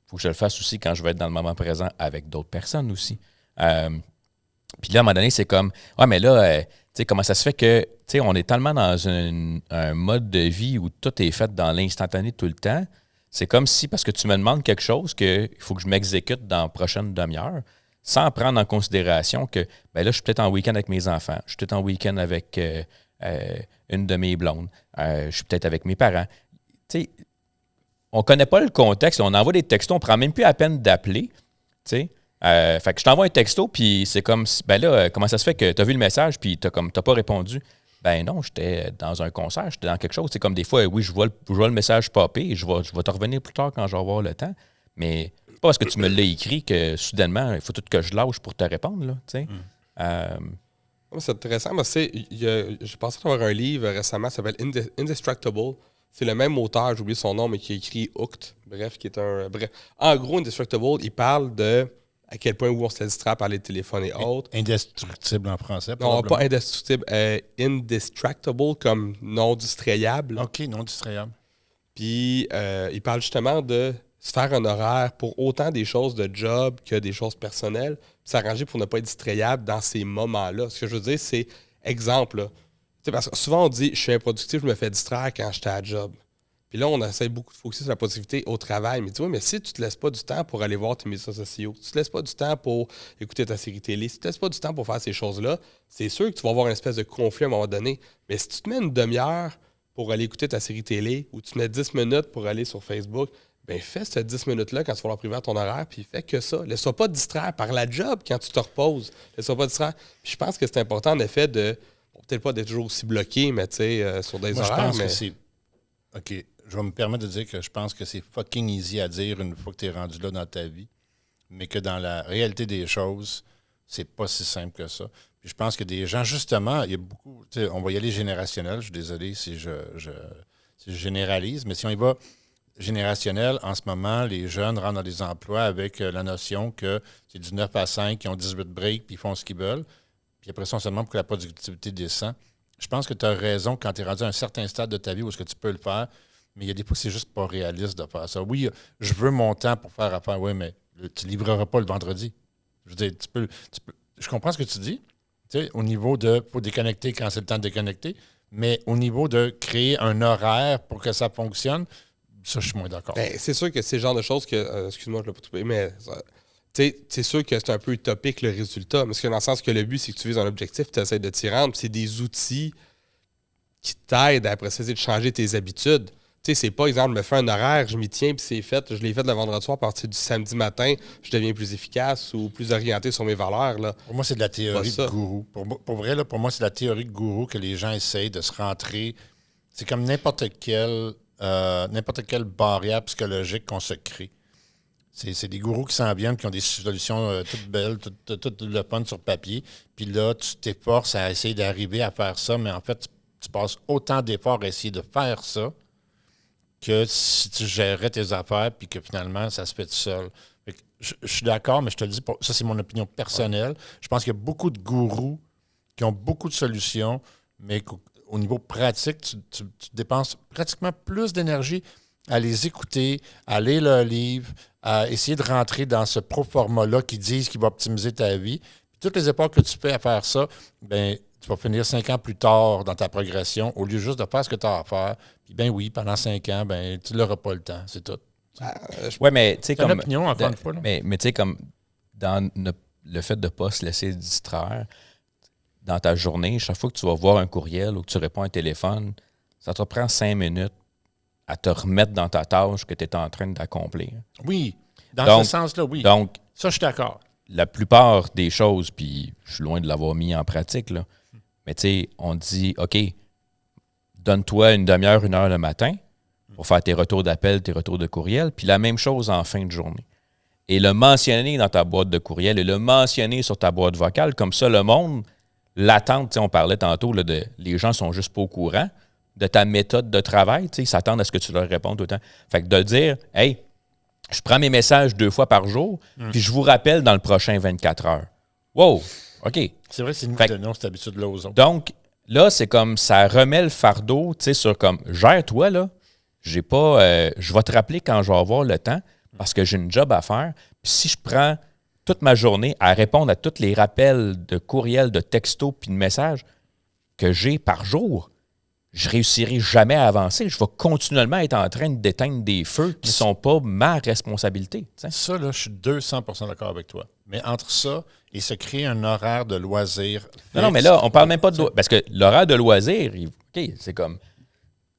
faut que je le fasse aussi quand je vais être dans le moment présent avec d'autres personnes aussi. Puis là, à un moment donné, c'est comme, ouais, mais là, tu sais, comment ça se fait que, tu sais, on est tellement dans un mode de vie où tout est fait dans l'instantané tout le temps. C'est comme si, parce que tu me demandes quelque chose, qu'il faut que je m'exécute dans la prochaine demi-heure, sans prendre en considération que, ben là, je suis peut-être en week-end avec mes enfants, je suis peut-être en week-end avec une de mes blondes, je suis peut-être avec mes parents. Tu sais, on ne connaît pas le contexte, on envoie des textos, on ne prend même plus la peine d'appeler, tu sais. Fait que je t'envoie un texto, puis c'est comme, ben là, comment ça se fait que tu as vu le message, puis tu n'as pas répondu? Ben non, j'étais dans un concert, j'étais dans quelque chose. C'est comme des fois, oui, je vois le message popper, et je vais te revenir plus tard quand je vais avoir le temps, mais c'est pas parce que tu me l'as écrit que soudainement, il faut tout que je lâche pour te répondre, là, tu sais. C'est intéressant, parce que j'ai pensé avoir un livre récemment, ça s'appelle Indestructible. C'est le même auteur, j'ai oublié son nom, mais qui a écrit Hooked. Bref, qui est un. Bref. En gros, Indestructible, il parle de à quel point où on se laisse distraire par les téléphones et autres. Indestructible en français. Non, pas indestructible. Indestructible comme non distrayable. OK, non distrayable. Puis, il parle justement de se faire un horaire pour autant des choses de job que des choses personnelles, puis s'arranger pour ne pas être distrayable dans ces moments-là. Ce que je veux dire, c'est exemple, là. Parce que souvent, on dit « je suis improductif, je me fais distraire quand j'étais à job ». Puis là, on essaie beaucoup de focuser sur la productivité au travail. Mais tu vois, mais si tu te laisses pas du temps pour aller voir tes médias sociaux, si tu te laisses pas du temps pour écouter ta série télé, si tu te laisses pas du temps pour faire ces choses-là, c'est sûr que tu vas avoir une espèce de conflit à un moment donné. Mais si tu te mets une demi-heure pour aller écouter ta série télé ou tu te mets 10 minutes pour aller sur Facebook, bien fais ces 10 minutes-là quand tu vas leur priver à ton horaire, puis fais que ça. Laisse-toi pas distraire par la job quand tu te reposes. Laisse-toi pas distraire. Puis je pense que c'est important, en effet, peut-être pas d'être toujours aussi bloqué, mais tu sais, sur des horaires. Je pense que c'est. OK. Je vais me permettre de dire que je pense que c'est fucking easy à dire une fois que tu es rendu là dans ta vie, mais que dans la réalité des choses, c'est pas si simple que ça. Puis je pense que des gens, justement, il y a beaucoup. On va y aller générationnel. Je suis désolé si je généralise, mais si on y va générationnel, en ce moment, les jeunes rentrent dans des emplois avec la notion que c'est du 9 à 5, ils ont 18 breaks, puis ils font ce qu'ils veulent. Puis après ça, on se demande pour que la productivité descend. Je pense que tu as raison quand tu es rendu à un certain stade de ta vie où est-ce que tu peux le faire, mais il y a des fois, c'est juste pas réaliste de faire ça. Oui, je veux mon temps pour faire affaire, oui, mais tu ne livreras pas le vendredi. Je veux dire, je comprends ce que tu dis, au niveau de faut déconnecter quand c'est le temps de déconnecter, mais au niveau de créer un horaire pour que ça fonctionne, ça, je suis moins d'accord. Ben, c'est sûr que c'est le genre de choses que, excuse-moi, je ne l'ai pas trouvé, mais c'est sûr que c'est un peu utopique le résultat, mais dans le sens que le but, c'est que tu vises un objectif, tu essaies de t'y rendre, puis c'est des outils qui t'aident à après ça, de changer tes habitudes. Tu sais, c'est pas, exemple, je me fais un horaire, je m'y tiens, puis c'est fait. Je l'ai fait le vendredi soir, à partir du samedi matin, je deviens plus efficace ou plus orienté sur mes valeurs. Là. Pour moi, c'est de la théorie Pas de ça. gourou. Pour vrai, là, pour moi, c'est la théorie de gourou que les gens essayent de se rentrer. C'est comme n'importe quelle barrière psychologique qu'on se crée. C'est des gourous qui s'en viennent, qui ont des solutions toutes belles, toutes le fun sur papier. Puis là, tu t'efforces à essayer d'arriver à faire ça, mais en fait, tu passes autant d'efforts à essayer de faire ça que si tu gérais tes affaires puis que finalement, ça se fait tout seul. Fait que je suis d'accord, mais je te le dis, ça, c'est mon opinion personnelle. Je pense qu'il y a beaucoup de gourous qui ont beaucoup de solutions, mais au niveau pratique, tu dépenses pratiquement plus d'énergie à les écouter, à lire leurs livres, à essayer de rentrer dans ce pro-format-là qui disent qu'il va optimiser ta vie. Puis toutes les efforts que tu fais à faire ça, ben tu vas finir 5 ans plus tard dans ta progression au lieu juste de faire ce que tu as à faire. Puis ben oui, pendant 5 ans, ben tu n'auras pas le temps, c'est tout. Ouais, mais tu sais, C'est une comme. opinion, encore une fois. Là. Mais tu sais, comme dans le fait de ne pas se laisser distraire, dans ta journée, chaque fois que tu vas voir un courriel ou que tu réponds à un téléphone, ça te prend 5 minutes à te remettre dans ta tâche que tu es en train d'accomplir. Oui, dans Donc- ce sens-là, oui. Donc, Ça, je suis d'accord. la plupart des choses, puis je suis loin de l'avoir mis en pratique, là, mais tu sais, on dit, OK, donne-toi une demi-heure, 1 heure le matin pour faire tes retours d'appel, tes retours de courriel, puis la même chose en fin de journée. Et le mentionner dans ta boîte de courriel et le mentionner sur ta boîte vocale, comme ça, le monde, l'attente, tu sais, on parlait tantôt, là, les gens sont juste pas au courant de ta méthode de travail, tu sais, ils s'attendent à ce que tu leur répondes tout le temps. Fait que de dire, hey, je prends mes messages 2 fois par jour, puis je vous rappelle dans le prochain 24 heures. Wow, OK. C'est vrai que c'est nous Fait qui donnons cette habitude-là aux autres. Donc, là, c'est comme ça remet le fardeau, tu sais, sur comme, gère-toi, là. J'ai pas, je vais te rappeler quand je vais avoir le temps parce que j'ai une job à faire. Puis si je prends toute ma journée à répondre à tous les rappels de courriels, de textos puis de messages que j'ai par jour, je réussirai jamais à avancer. Je vais continuellement être en train d'éteindre des feux qui ne sont pas ma responsabilité. Tu sais. Ça, là, je suis 200% d'accord avec toi. Mais entre ça et se créer un horaire de loisirs... Non, mais là, on parle même pas de... Parce que l'horaire de loisir, OK, c'est comme...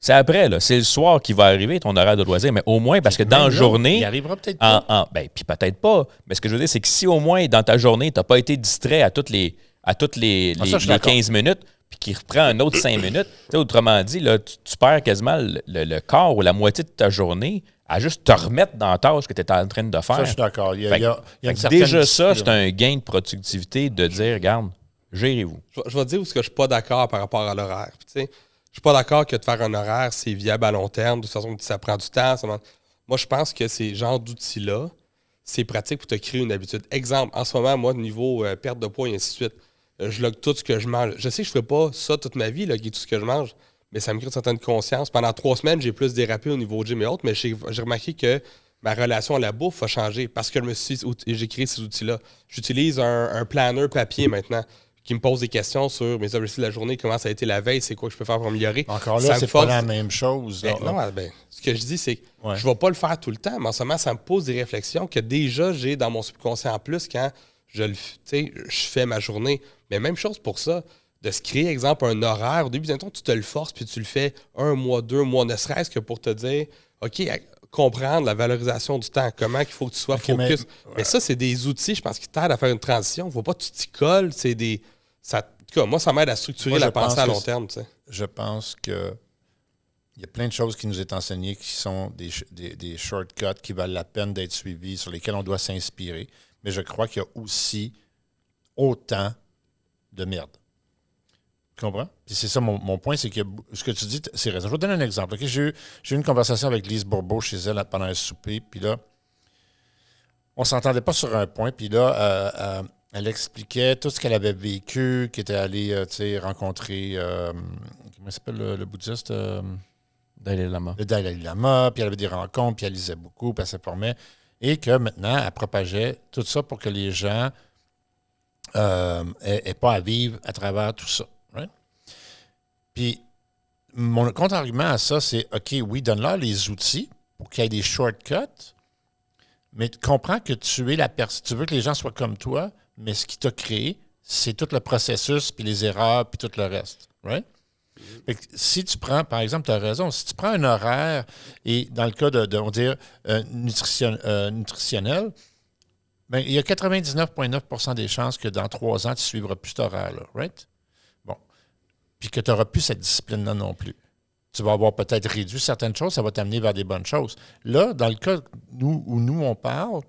C'est après, là. C'est le soir qui va arriver, ton horaire de loisir. Mais au moins, parce que dans la journée... Il arrivera peut-être pas. Puis peut-être pas. Mais ce que je veux dire, c'est que si au moins, dans ta journée, tu n'as pas été distrait à toutes les ça, je suis les d'accord. 15 minutes, puis qu'il reprend un autre 5 minutes, tu sais, autrement dit, là, tu perds quasiment le quart ou la moitié de ta journée à juste te remettre dans la tâche que tu étais en train de faire. Ça, je suis d'accord. Il y a, Fait il y a Fait une que certaine déjà ça, c'est discipline. un gain de productivité de dire, regarde, gérez-vous. Je vais te dire où ce que je suis pas d'accord par rapport à l'horaire. Puis, tu sais, je suis pas d'accord que de faire un horaire, c'est viable à long terme. De toute façon, ça prend du temps. Moi, je pense que ces genres d'outils-là, c'est pratique pour te créer une habitude. Exemple, en ce moment, moi, niveau perte de poids et ainsi de suite, je log tout ce que je mange. Je sais que je ne ferai pas ça toute ma vie, loguer tout ce que je mange, mais ça me crée une certaine conscience. Pendant 3 semaines, j'ai plus dérapé au niveau gym et autres, mais j'ai remarqué que ma relation à la bouffe a changé parce que j'ai créé ces outils-là. J'utilise un planner papier maintenant qui me pose des questions sur mes objectifs de la journée, comment ça a été la veille, c'est quoi que je peux faire pour améliorer. Encore Ça là, me c'est force- pas la même chose. Là. Ben, non, ben, ce que je dis, c'est que Ouais. je ne vais pas le faire tout le temps, mais en ce moment, ça me pose des réflexions que déjà j'ai dans mon subconscient en plus quand je fais ma journée. Mais même chose pour ça, de se créer, exemple, un horaire. Au début, tu te le forces, puis tu le fais 1 mois, 2 mois, ne serait-ce que pour te dire, OK, comprendre la valorisation du temps, comment il faut que tu sois OK, focus. Mais ça, c'est des outils, je pense, qui t'aident à faire une transition. Il ne faut pas que tu t'y colles. C'est des... En tout cas, moi, ça m'aide à structurer Moi, je la pensée pense à que long terme. Tu sais. Je pense que il y a plein de choses qui nous est enseignées qui sont des shortcuts qui valent la peine d'être suivis, sur lesquels on doit s'inspirer. Mais je crois qu'il y a aussi autant de merde. Tu comprends? Puis c'est ça mon point, c'est que ce que tu dis, c'est raison. Je vais te donner un exemple. OK? J'ai eu une conversation avec Lise Bourbeau chez elle pendant un souper, puis là, on s'entendait pas sur un point, puis là, elle expliquait tout ce qu'elle avait vécu, qu'elle était allée rencontrer, comment il s'appelle le bouddhiste? Dalai Lama. Le Dalai Lama, puis elle avait des rencontres, puis elle lisait beaucoup, puis elle s'informait, et que maintenant, elle propageait tout ça pour que les gens n'aient pas à vivre à travers tout ça. Right? Puis, mon contre-argument à ça, c'est, OK, oui, donne-leur les outils pour qu'il y ait des shortcuts, mais comprends que tu es la personne, tu veux que les gens soient comme toi, mais ce qui t'a créé, c'est tout le processus, puis les erreurs, puis tout le reste. Right? Fait que si tu prends, par exemple, tu as raison, si tu prends un horaire, et dans le cas on va dire, nutritionnel, bien, il y a 99,9 % des chances que dans 3 ans, tu ne suivras plus cet horaire-là, right? Bon. Puis que tu n'auras plus cette discipline-là non plus. Tu vas avoir peut-être réduit certaines choses, ça va t'amener vers des bonnes choses. Là, dans le cas où nous, on parle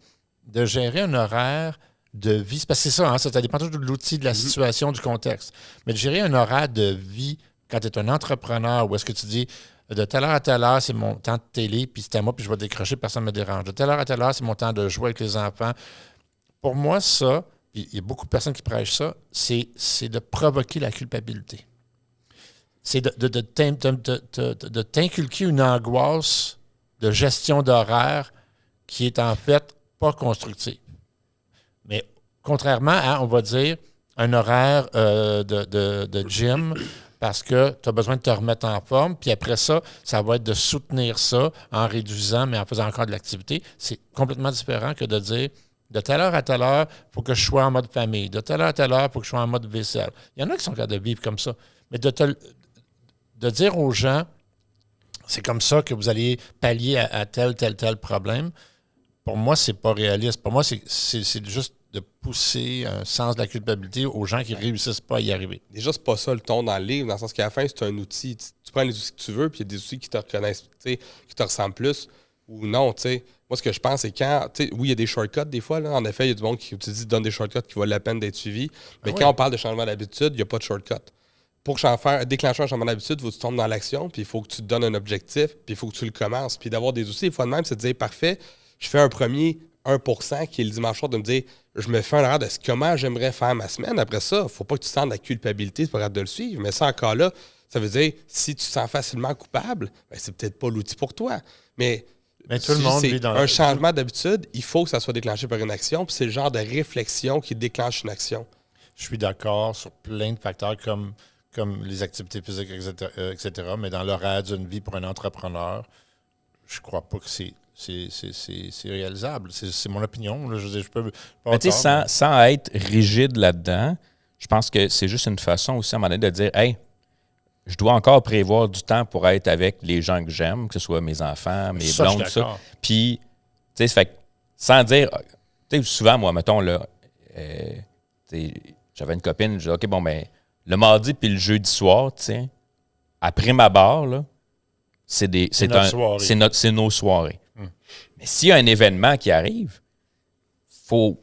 de gérer un horaire de vie, parce que c'est ça, hein, ça dépend toujours de l'outil, de la situation, du contexte. Mais de gérer un horaire de vie quand tu es un entrepreneur, où est-ce que tu dis de telle heure à telle heure, c'est mon temps de télé, puis c'est à moi, puis je vais décrocher, personne ne me dérange. De telle heure à telle heure, c'est mon temps de jouer avec les enfants. Pour moi, ça, puis il y a beaucoup de personnes qui prêchent ça, c'est de provoquer la culpabilité. C'est de t'inculquer une angoisse de gestion d'horaire qui est en fait pas constructive. Mais contrairement à, on va dire, un horaire de gym, parce que tu as besoin de te remettre en forme, puis après ça, ça va être de soutenir ça en réduisant, mais en faisant encore de l'activité. C'est complètement différent que de dire, de telle heure à telle heure, il faut que je sois en mode famille. De telle heure à telle heure, il faut que je sois en mode vaisselle. Il y en a qui sont capables de vivre comme ça. Mais de dire aux gens, c'est comme ça que vous allez pallier à tel problème, pour moi, c'est pas réaliste. Pour moi, c'est juste de pousser un sens de la culpabilité aux gens qui ne réussissent pas à y arriver. Déjà, c'est pas ça le ton dans le livre, dans le sens qu'à la fin, c'est un outil. Tu prends les outils que tu veux, puis il y a des outils qui te reconnaissent, qui te ressemblent plus ou non, tu sais. Moi, ce que je pense, c'est quand, oui, il y a des shortcuts des fois, là. En effet, il y a du monde qui donne des shortcuts qui valent la peine d'être suivis. Mais quand on parle de changement d'habitude, il n'y a pas de shortcut. Pour déclencher un changement d'habitude, il faut que tu tombes dans l'action, puis il faut que tu te donnes un objectif, puis il faut que tu le commences. Puis d'avoir des outils, des fois de même, c'est de dire, parfait, je fais un premier 1% qui est le dimanche soir, de me dire, je me fais un horaire de comment j'aimerais faire ma semaine. Après ça, il ne faut pas que tu sentes la culpabilité, c'est pas grave de le suivre. Mais ça, encore là, ça veut dire, si tu te sens facilement coupable, ben, c'est peut-être pas l'outil pour toi. Mais tout le monde vit dans un changement d'habitude, il faut que ça soit déclenché par une action, puis c'est le genre de réflexion qui déclenche une action. Je suis d'accord sur plein de facteurs comme les activités physiques, etc. Mais dans l'horaire d'une vie pour un entrepreneur, je crois pas que c'est réalisable. C'est mon opinion. Là. Je peux pas sans être rigide là-dedans, je pense que c'est juste une façon aussi à un moment donné de dire, hey, je dois encore prévoir du temps pour être avec les gens que j'aime, que ce soit mes enfants, mes blondes, tout ça. Puis, tu sais, sans dire, tu sais, souvent, moi, mettons, là, j'avais une copine, je disais, OK, bon, ben, le mardi puis le jeudi soir, tu sais, après ma barre, là, c'est nos soirées. Mais s'il y a un événement qui arrive, il faut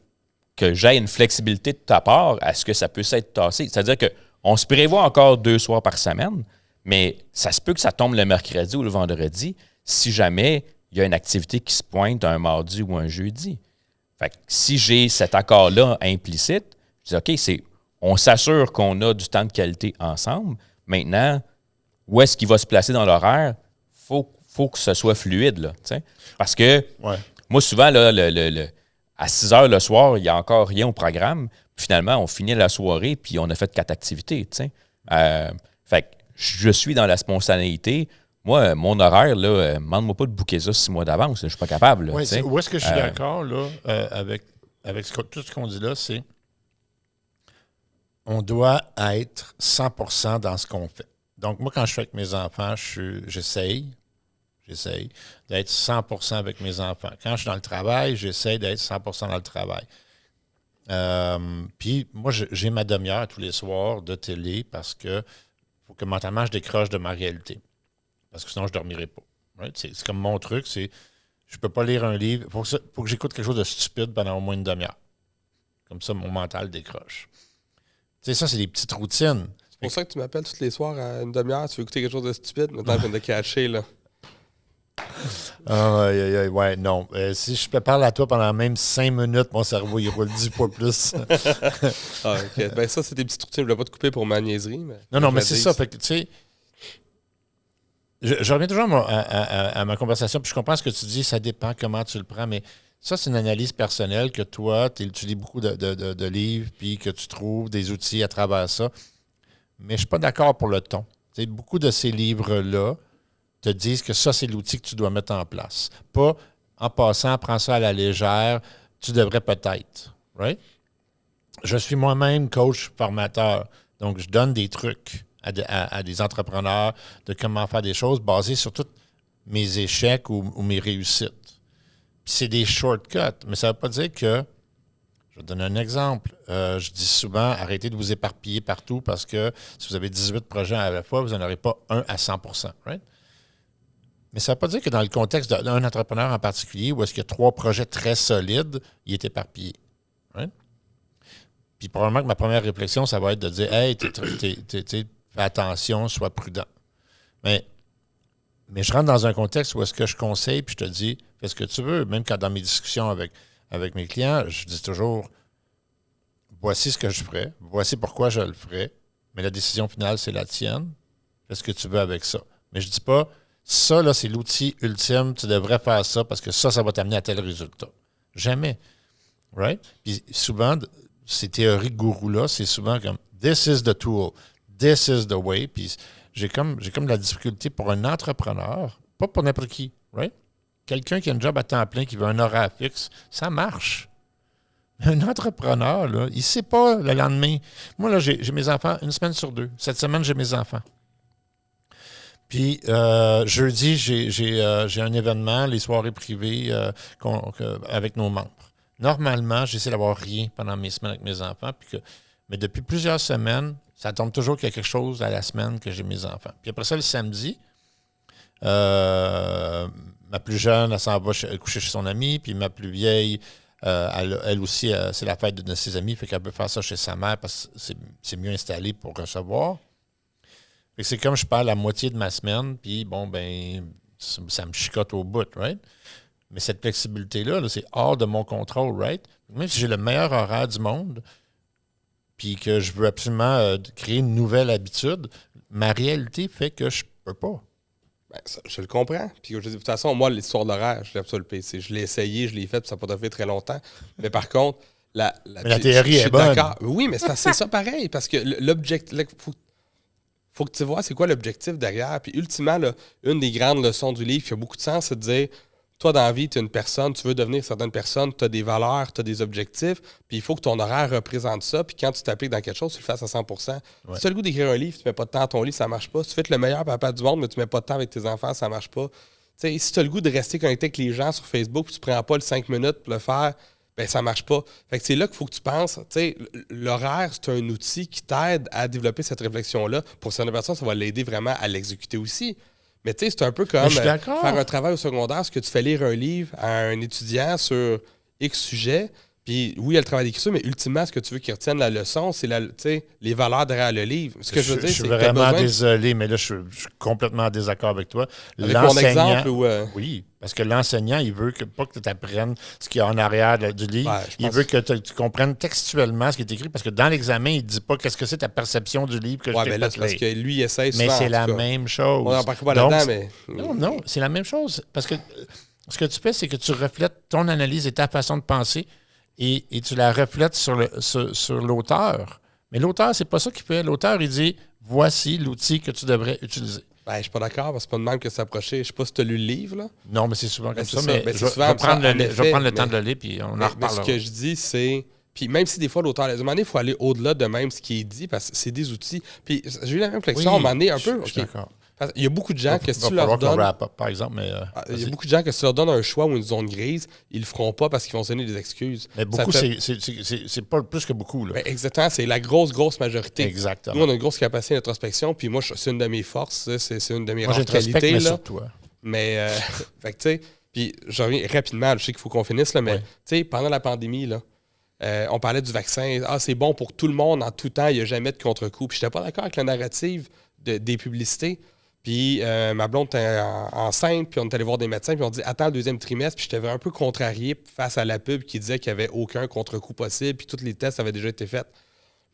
que j'aie une flexibilité de ta part à ce que ça puisse être tassé. C'est-à-dire qu'on se prévoit encore 2 soirs par semaine, mais ça se peut que ça tombe le mercredi ou le vendredi si jamais il y a une activité qui se pointe un mardi ou un jeudi. Fait que si j'ai cet accord-là implicite, je dis OK, on s'assure qu'on a du temps de qualité ensemble. Maintenant, où est-ce qu'il va se placer dans l'horaire? Faut que ce soit fluide, là, t'sais. Parce que moi, souvent, là, à 6 heures le soir, il n'y a encore rien au programme. Puis finalement, on finit la soirée, puis on a fait 4 activités. Fait que je suis dans la spontanéité. Moi, mon horaire, là, demande-moi pas de booker ça 6 mois d'avance. Je ne suis pas capable. Là, où est-ce que je suis d'accord là, avec tout ce qu'on dit là, c'est on doit être 100% dans ce qu'on fait. Donc, moi, quand je suis avec mes enfants, j'essaye d'être 100% avec mes enfants. Quand je suis dans le travail, j'essaye d'être 100% dans le travail. Puis, moi, j'ai ma demi-heure tous les soirs de télé parce que faut que mentalement, je décroche de ma réalité. Parce que sinon, je ne dormirai pas. Right? C'est comme mon truc, c'est je ne peux pas lire un livre. Il faut que j'écoute quelque chose de stupide pendant au moins une demi-heure. Comme ça, mon mental décroche. Tu sais, ça, c'est des petites routines. C'est pour ça que tu m'appelles tous les soirs à une demi-heure. Tu veux écouter quelque chose de stupide? Maintenant, je viens de cacher, là. Ouais, non. Si je peux parler à toi pendant même 5 minutes, mon cerveau, il roule 10 fois plus. OK. Ben ça, c'est des petites routines. Je ne voulais pas te couper pour ma niaiserie. Mais non, mais c'est ça. Fait que, tu sais, je reviens toujours à ma conversation, puis je comprends ce que tu dis, ça dépend comment tu le prends, mais ça, c'est une analyse personnelle que toi, tu lis beaucoup de livres, puis que tu trouves des outils à travers ça. Mais je ne suis pas d'accord pour le ton. Tu sais, beaucoup de ces livres-là te disent que ça, c'est l'outil que tu dois mettre en place. Pas, en passant, prends ça à la légère, tu devrais peut-être. Right? Je suis moi-même coach formateur, donc je donne des trucs. à des entrepreneurs de comment faire des choses basées sur tous mes échecs ou mes réussites. Puis c'est des shortcuts, mais ça ne veut pas dire que... Je vais te donner un exemple. Je dis souvent, arrêtez de vous éparpiller partout parce que si vous avez 18 projets à la fois, vous n'en aurez pas un à 100%. Right? Mais ça ne veut pas dire que dans le contexte d'un entrepreneur en particulier, où est-ce qu'il y a 3 projets très solides, il est éparpillé. Right? Puis probablement que ma première réflexion, ça va être de dire « Hey, fais attention, sois prudent. » Mais je rentre dans un contexte où est-ce que je conseille, puis je te dis « Fais ce que tu veux. » Même quand dans mes discussions avec mes clients, je dis toujours « Voici ce que je ferais. Voici pourquoi je le ferais. Mais la décision finale, c'est la tienne. Fais ce que tu veux avec ça. » Mais je ne dis pas « Ça, là, c'est l'outil ultime. Tu devrais faire ça parce que ça va t'amener à tel résultat. » Jamais. Right? Puis souvent... Ces théories gourous-là, c'est souvent comme « This is the tool, this is the way ». Puis j'ai comme la difficulté pour un entrepreneur, pas pour n'importe qui, right? Quelqu'un qui a un job à temps plein, qui veut un horaire fixe, ça marche. Un entrepreneur, là, il ne sait pas le lendemain. Moi, là, j'ai mes enfants 1 semaine sur 2. Cette semaine, j'ai mes enfants. Puis jeudi, j'ai un événement, les soirées privées avec nos membres. Normalement, j'essaie d'avoir rien pendant mes semaines avec mes enfants. Mais depuis plusieurs semaines, ça tombe toujours qu'il y a quelque chose à la semaine que j'ai mes enfants. Puis après ça, le samedi, ma plus jeune, elle s'en va coucher chez son amie. Puis ma plus vieille, elle aussi, c'est la fête de ses amis. Fait qu'elle peut faire ça chez sa mère parce que c'est mieux installé pour recevoir. Fait que c'est comme je perds la moitié de ma semaine. Puis bon, ben ça me chicote au bout, right? Mais cette flexibilité-là, là, c'est hors de mon contrôle, right? Même si j'ai le meilleur horaire du monde, puis que je veux absolument créer une nouvelle habitude, ma réalité fait que je peux pas. Ben, ça, je le comprends. Puis de toute façon, moi, l'histoire d'horaire, je l'ai absolument. Je l'ai essayé, je l'ai fait, puis ça n'a pas fait très longtemps. Mais par contre, la théorie est bonne. Oui, mais c'est ça pareil, parce que l'objectif... faut que tu vois c'est quoi l'objectif derrière. Puis ultimement, là, une des grandes leçons du livre qui a beaucoup de sens, c'est de dire... Toi, dans la vie, tu es une personne, tu veux devenir certaines personnes, tu as des valeurs, tu as des objectifs, puis il faut que ton horaire représente ça, puis quand tu t'appliques dans quelque chose, tu le fasses à 100 Si tu as le goût d'écrire un livre, tu ne mets pas de temps à ton lit, ça ne marche pas. Si tu fais être le meilleur papa du monde, mais tu ne mets pas de temps avec tes enfants, ça ne marche pas. T'sais, si tu as le goût de rester connecté avec les gens sur Facebook, puis tu ne prends pas le 5 minutes pour le faire, ben ça ne marche pas. Fait que c'est là qu'il faut que tu penses. L'horaire, c'est un outil qui t'aide à développer cette réflexion-là. Pour certaines personnes, ça va l'aider vraiment à l'exécuter aussi. Mais tu sais, c'est un peu comme faire un travail au secondaire, ce que tu fais lire un livre à un étudiant sur X sujet, puis oui, il y a le travail d'écriture, mais ultimement, ce que tu veux qu'il retienne la leçon, c'est les valeurs derrière le livre. Ce que je veux dire, je suis vraiment désolé, mais là, je suis complètement en désaccord avec toi. Avec mon exemple ou... Oui, parce que l'enseignant, il veut pas que tu apprennes ce qu'il y a en arrière du livre. Ouais, il veut que tu comprennes textuellement ce qui est écrit, parce que dans l'examen, il ne dit pas qu'est-ce que c'est ta perception du livre que je t'ai fait. Parce que lui, il essaie souvent. Mais c'est la même chose. On n'en parle pas là-dedans, mais... Non, c'est la même chose. Parce que ce que tu fais, c'est que tu reflètes ton analyse et ta façon de penser et tu la reflètes sur l'auteur. Mais l'auteur, c'est pas ça qu'il fait. L'auteur, il dit « Voici l'outil que tu devrais utiliser ». Ben, je suis pas d'accord, parce que c'est pas de même que s'approcher. Je sais pas si tu as lu le livre, là. Non, mais c'est souvent comme ça. Mais je vais prendre le temps de le lire, puis on en reparlera. Mais ce que je dis, c'est... Puis même si des fois, l'auteur, à un moment donné, il faut aller au-delà de même ce qui est dit, parce que c'est des outils. Puis j'ai eu la même réflexion à un moment donné, un peu. Je suis d'accord. Il y a beaucoup de gens que si tu leur donnes... par exemple, mais... il y a beaucoup de gens que si tu leur donnes un choix ou une zone grise, ils le feront pas parce qu'ils vont se donner des excuses. Mais beaucoup, c'est pas plus que beaucoup, là. Ben exactement, c'est la grosse majorité. Exactement. Nous, on a une grosse capacité d'introspection, puis moi, c'est une de mes forces, c'est une de mes rares qualités. Là. Sur toi. Mais, fait que tu sais, puis je reviens rapidement, je sais qu'il faut qu'on finisse, là, mais tu sais, pendant la pandémie, là, on parlait du vaccin. Ah, c'est bon pour tout le monde en tout temps, il n'y a jamais de contre-coup. Puis j'étais pas d'accord avec la narrative des publicités. Puis ma blonde était enceinte, puis on est allé voir des médecins, puis on dit attends le 2e trimestre, puis j'étais un peu contrarié face à la pub qui disait qu'il n'y avait aucun contre-coup possible, puis tous les tests avaient déjà été faits.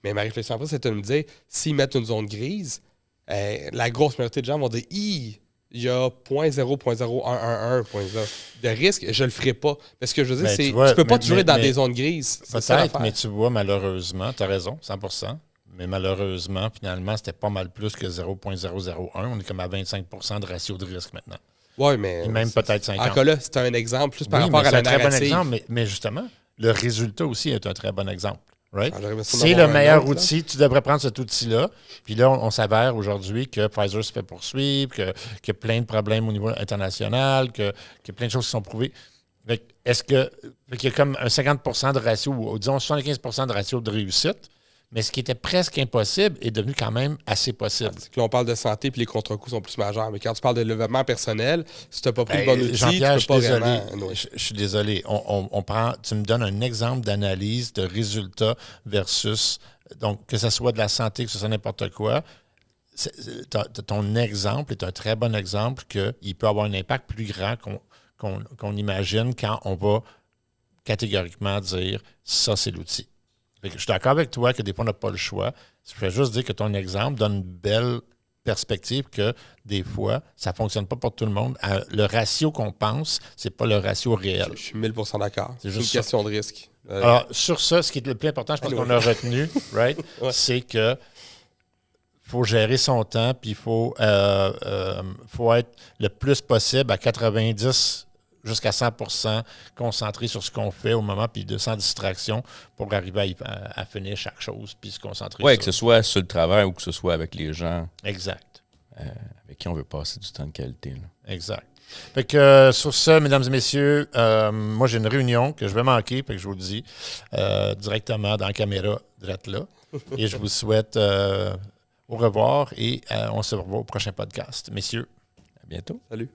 Mais ma réflexion après, c'était de me dire s'ils mettent une zone grise, la grosse majorité de gens vont dire il y a 0.0.0111 de risque, je le ferai pas. Parce que je veux dire, tu peux pas toujours être dans des zones grises. Peut-être, mais tu vois, malheureusement, tu as raison, 100%. Mais malheureusement, finalement, c'était pas mal plus que 0.001. On est comme à 25 de ratio de risque maintenant. Oui, mais... Et même peut-être 50. Encore là, c'est un exemple plus par rapport à la narrative. C'est un très bon exemple, mais justement, le résultat aussi est un très bon exemple. Right? J'aurais besoin C'est d'avoir le un meilleur autre, là. outil. Tu devrais prendre cet outil-là. Puis là, on s'avère aujourd'hui que Pfizer se fait poursuivre, qu'il y a plein de problèmes au niveau international, qu'il y a plein de choses qui sont prouvées. Est-ce qu'il y a comme un 50 de ratio, ou disons 75 de ratio de réussite, mais ce qui était presque impossible est devenu quand même assez possible. C'est que là, on parle de santé puis les contre-coups sont plus majeurs. Mais quand tu parles de développement personnel, si tu n'as pas pris le bon outil, tu Jean-Pierre, peux pas je suis désolé. vraiment... Je suis désolé. Tu me donnes un exemple d'analyse de résultats versus, donc, que ce soit de la santé, que ce soit n'importe quoi. Ton exemple est un très bon exemple qu'il peut avoir un impact plus grand qu'on imagine quand on va catégoriquement dire ça, c'est l'outil. Je suis d'accord avec toi que des fois, on n'a pas le choix. Je vais juste dire que ton exemple donne une belle perspective que des fois, ça ne fonctionne pas pour tout le monde. Le ratio qu'on pense, ce n'est pas le ratio réel. Je suis 1000% d'accord. C'est une juste ça. question de risque. Alors, sur ça, ce qui est le plus important, je pense qu'on a retenu, right, c'est que faut gérer son temps, puis il faut être le plus possible à 90 jusqu'à 100% concentré sur ce qu'on fait au moment, puis sans distraction pour arriver à finir chaque chose, puis se concentrer Oui, sur... que ce soit sur le travail ou que ce soit avec les gens Exact. avec qui on veut passer du temps de qualité. Là. Exact. Fait que sur ça, mesdames et messieurs, moi j'ai une réunion que je vais manquer, fait que je vous le dis directement dans la caméra, direct là. Et je vous souhaite au revoir et on se revoit au prochain podcast. Messieurs. À bientôt. Salut.